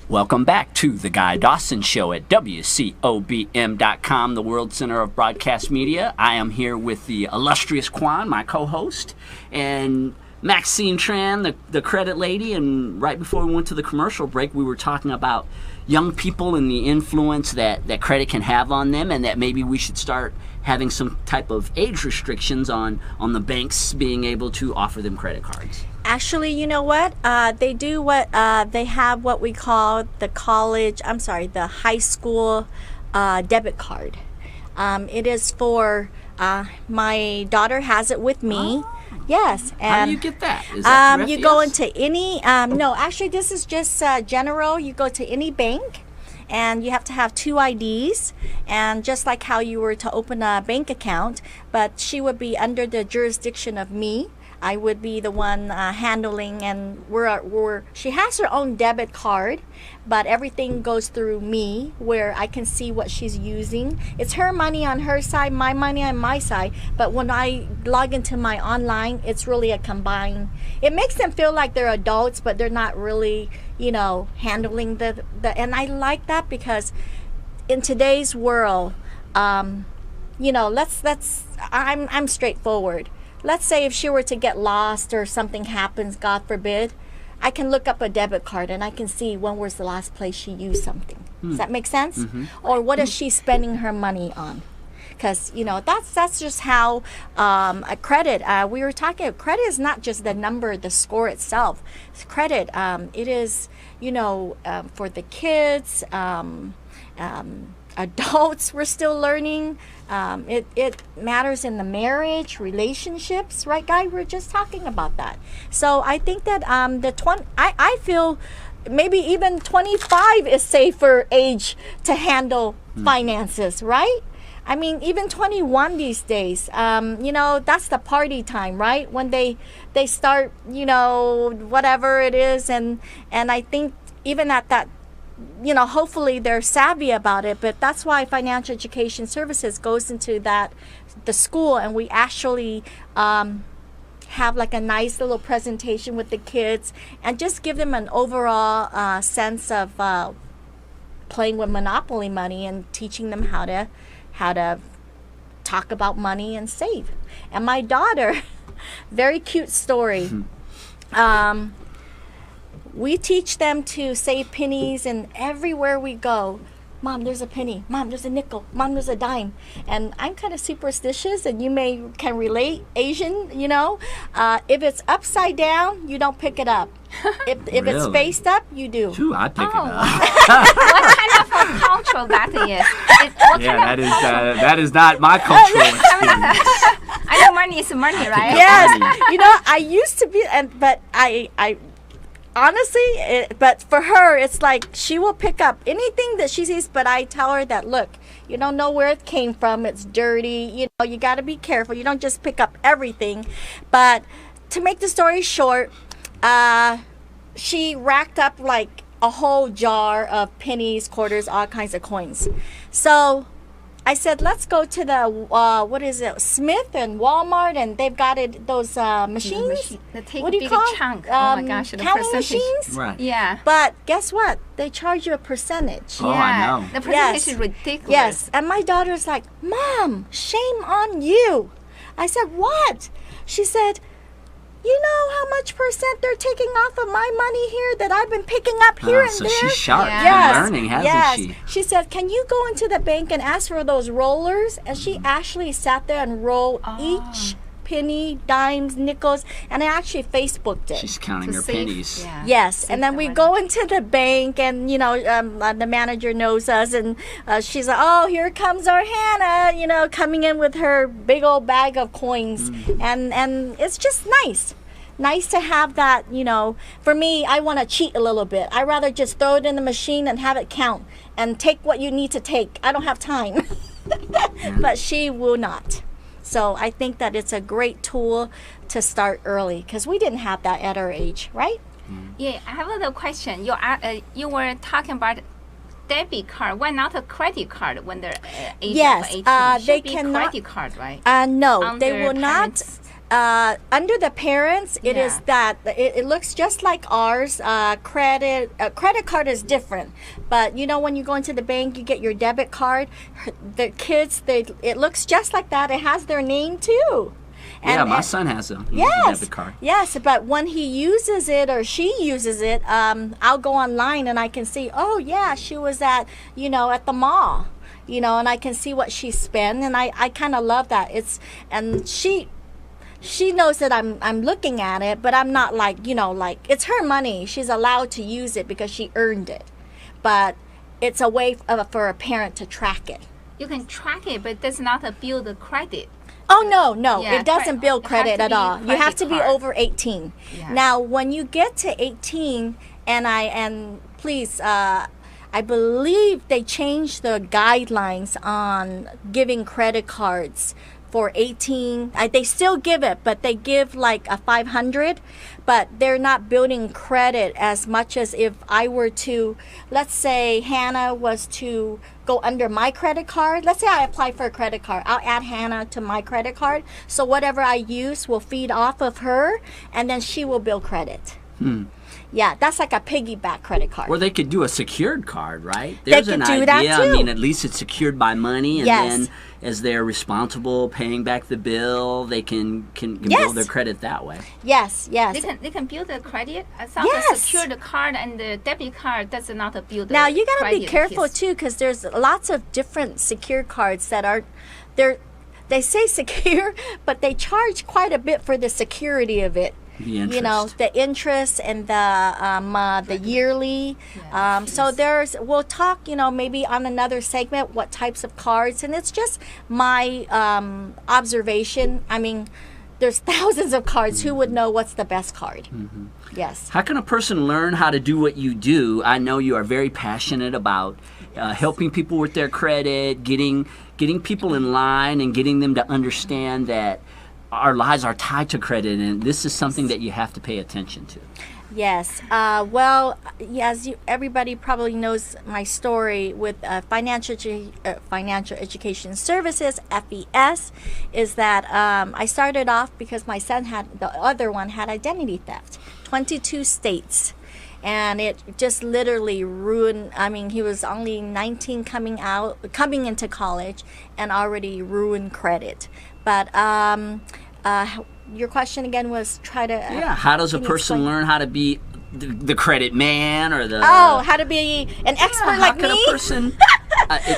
Welcome back to The Guy Dawson Show at WCOBM.com, the World Center of Broadcast Media. I am here with the illustrious Quan, my co-host, and Maxine Tran, the credit lady. And right before we went to the commercial break, we were talking about young people and the influence that credit can have on them, and that maybe we should start having some type of age restrictions on the banks being able to offer them credit cards. Actually, you know what? They do they have what we call the high school debit card. It is for, my daughter has it with me. Oh. Yes. And how do you get that? Is that through you FDS? go into any, no, actually this is just general. You go to any bank and you have to have 2 IDs, and just like how you were to open a bank account, but she would be under the jurisdiction of me. I would be the one handling, and she has her own debit card, but everything goes through me, where I can see what she's using. It's her money on her side, my money on my side, but when I log into my online, it's really a combined. It makes them feel like they're adults, but they're not really, handling the and I like that, because in today's world, I'm straightforward. Let's say if she were to get lost or something happens, God forbid, I can look up a debit card and I can see when was the last place she used something. Does that make sense? Mm-hmm. Or what is she spending her money on? Because, that's just how a credit, we were talking, credit is not just the number, the score itself. It's credit, it is, for the kids, adults, we're still learning. It matters in the marriage, relationships, right, Guy? We're just talking about that. So I think that I feel maybe even 25 is safer age to handle finances, right? I mean, even 21 these days, that's the party time, right? When they start, whatever it is, and I think even at that, hopefully they're savvy about it, but that's why Financial Education Services goes into the school, and we actually have like a nice little presentation with the kids and just give them an overall sense of playing with Monopoly money and teaching them how to talk about money and save. And my daughter, very cute story. We teach them to save pennies, and everywhere we go, Mom, there's a penny. Mom, there's a nickel. Mom, there's a dime. And I'm kind of superstitious, and you can relate, Asian, if it's upside down, you don't pick it up. If Really? It's faced up, you do. Ooh, I'd pick it up. What kind of a cultural that is? That is not my cultural experience. I know money is money, right? Yes. I used to be, but I honestly, but for her, it's like she will pick up anything that she sees, but I tell her that, look, you don't know where it came from. It's dirty. You got to be careful. You don't just pick up everything. But to make the story short, she racked up like a whole jar of pennies, quarters, all kinds of coins. So I said, let's go to the, Smith and Walmart, and they've got those machines. They take what do you big call it? chunk. Oh my gosh, the counting percentage. machines? Right. Yeah. But guess what? They charge you a percentage. Oh, I know. The percentage is ridiculous. Yes. And my daughter's like, Mom, shame on you. I said, what? She said, you know how much percent they're taking off of my money here that I've been picking up here and so there? she's sharp. Yes. She's learning, hasn't she? She said, can you go into the bank and ask for those rollers? And she actually sat there and rolled each penny, dimes, nickels, and I actually Facebooked it. She's counting her pennies. Yeah. Yes, and then we go into the bank, and the manager knows us, and she's like, "Oh, here comes our Hannah," coming in with her big old bag of coins, and it's just nice to have that. For me, I want to cheat a little bit. I rather just throw it in the machine and have it count and take what you need to take. I don't have time, but she will not. So I think that it's a great tool to start early because we didn't have that at our age, right? Yeah, I have another question. You were talking about debit card. Why not a credit card when they're age Yes, of 18? they Should be cannot- credit card, right? No, they Under will parents' not. Under the parents, it is Yeah. that it looks just like ours. Credit card is different, but you know when you go into the bank, you get your debit card. The kids, it looks just like that. It has their name too. Yeah, my son has a Yes, debit card. yes, but when he uses it or she uses it, I'll go online and I can see, oh yeah, she was at at the mall, and I can see what she spent, and I kind of love that. And she knows that I'm looking at it, but I'm not like it's her money. She's allowed to use it because she earned it, but it's a way for a parent to track it. You can track it, but it does not build the credit. Oh no, Yeah, it doesn't build it has credit to at be all. You have credit to be card. over 18. Yeah. Now, when you get to 18, and please, I believe they changed the guidelines on giving credit cards for 18. They still give it, but they give like a 500, but they're not building credit as much as if I were to, let's say Hannah was to go under my credit card. Let's say I apply for a credit card. I'll add Hannah to my credit card. So whatever I use will feed off of her, and then she will build credit. Yeah, that's like a piggyback credit card. Or they could do a secured card, right? They There's could an do idea. that, I too. mean, at least it's secured by money, and Yes. then as they're responsible paying back the bill, they can Yes. build their credit that way. Yes. They can build the credit. Some Yes. secured card and the debit card does not build the Now you gotta be credit careful piece. too, because there's lots of different secure cards that are, they say secure, but they charge quite a bit for the security of it. The interest. The interest and the yearly. Yeah, So we'll talk, maybe on another segment what types of cards, and it's just my observation. I mean, there's thousands of cards. Who would know what's the best card? Yes. How can a person learn how to do what you do? I know you are very passionate about helping people with their credit, getting people in line, and getting them to understand that our lives are tied to credit, and this is something that you have to pay attention to. Yes. As everybody probably knows my story with Financial Education Services, FES, is that I started off because my son the other one had identity theft, 22 states. And it just literally ruined. I mean, he was only 19 coming into college, and already ruined credit. But your question again was how does a person explain? learn how to be the credit man or the How to be an expert how like can me? a person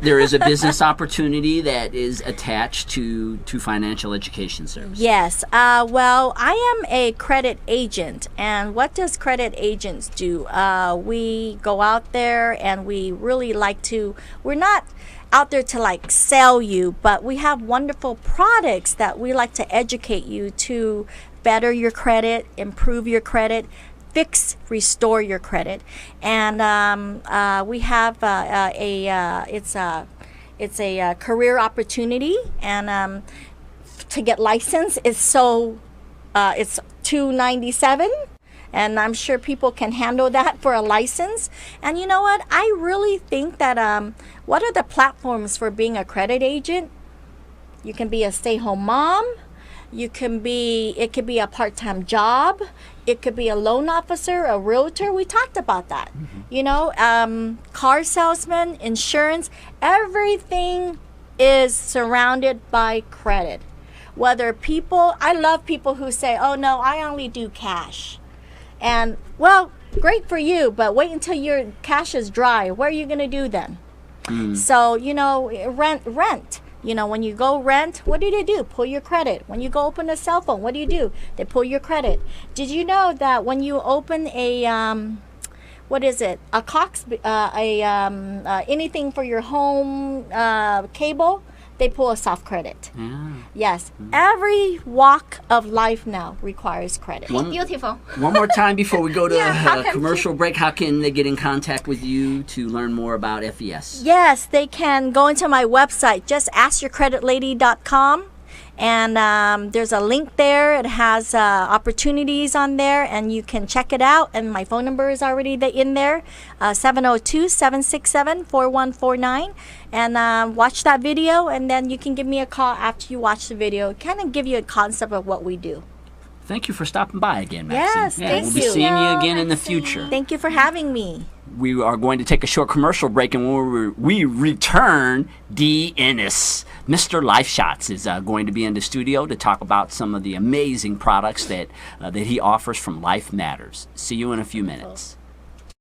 there is a business opportunity that is attached to financial education services. Yes. Well, I am a credit agent. And what does credit agents do? We go out there and we really we're not out there to like sell you, but we have wonderful products that we like to educate you to better your credit, improve your credit, restore your credit. And we have it's a career opportunity, and to get licensed is it's $297, and I'm sure people can handle that for a license. And you know what? I really think that what are the platforms for being a credit agent? You can be a stay-home mom. It could be a part-time job. It could be a loan officer, a realtor. We talked about that. Car salesman, insurance, everything is surrounded by credit. I love people who say, oh no, I only do cash. And well, great for you, but wait until your cash is dry. What are you going to do then? So, rent. When you go rent, what do they do? Pull your credit. When you go open a cell phone, what do? They pull your credit. Did you know that when you open a Cox, anything for your home cable, they pull a soft credit. Yeah. Yes. Every walk of life now requires credit. Beautiful. One more time before we go to how a can commercial break, how can they get in contact with you to learn more about FES? Yes, they can go into my website, just askyourcreditlady.com, And there's a link there. It has opportunities on there, and you can check it out. And my phone number is already in there, 702-767-4149. And watch that video, and then you can give me a call after you watch the video. Kind of give you a concept of what we do. Thank you for stopping by again, Maxine. Yes, thank we'll you. be seeing you again in the Maxine. future. Thank you for having me. We are going to take a short commercial break, and when we return, D. Ennis, Mr. Life Shots, is going to be in the studio to talk about some of the amazing products that he offers from Life Matters. See you in a few minutes.